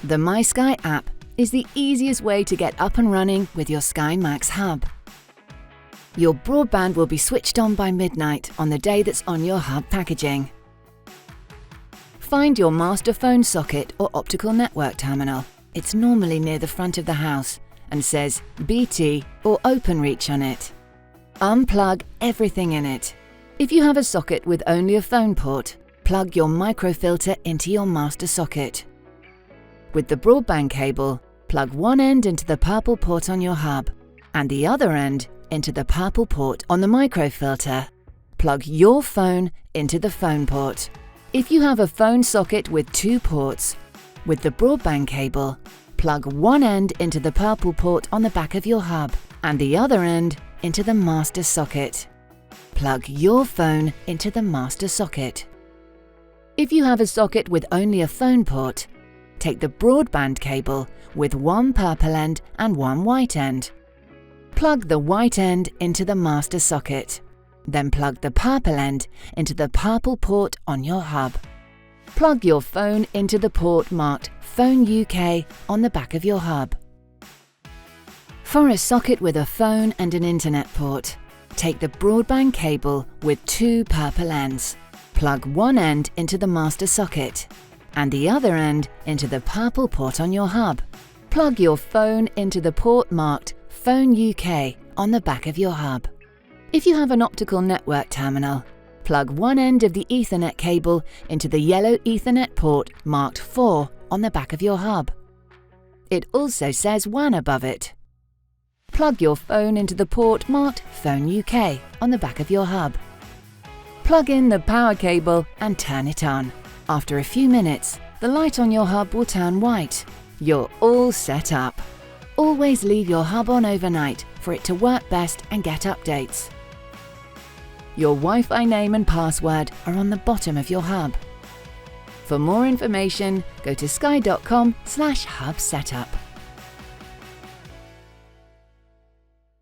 The MySky app is the easiest way to get up and running with your Sky Max hub. Your broadband will be switched on by midnight on the day that's on your hub packaging. Find your master phone socket or optical network terminal. It's normally near the front of the house and says BT or OpenReach on it. Unplug everything in it. If you have a socket with only a phone port, plug your microfilter into your master socket. With the broadband cable, plug one end into the purple port on your hub and the other end into the purple port on the microfilter. Plug your phone into the phone port. If you have a phone socket with two ports, with the broadband cable, plug one end into the purple port on the back of your hub and the other end into the master socket. Plug your phone into the master socket. If you have a socket with only a phone port, take the broadband cable with one purple end and one white end. Plug the white end into the master socket. Then plug the purple end into the purple port on your hub. Plug your phone into the port marked Phone UK on the back of your hub. For a socket with a phone and an internet port, take the broadband cable with two purple ends. Plug one end into the master socket and the other end into the purple port on your hub. Plug your phone into the port marked Phone UK on the back of your hub. If you have an optical network terminal, plug one end of the Ethernet cable into the yellow Ethernet port marked 4 on the back of your hub. It also says WAN above it. Plug your phone into the port marked Phone UK on the back of your hub. Plug in the power cable and turn it on. After a few minutes, the light on your hub will turn white. You're all set up. Always leave your hub on overnight for it to work best and get updates. Your Wi-Fi name and password are on the bottom of your hub. For more information, go to sky.com/hub setup.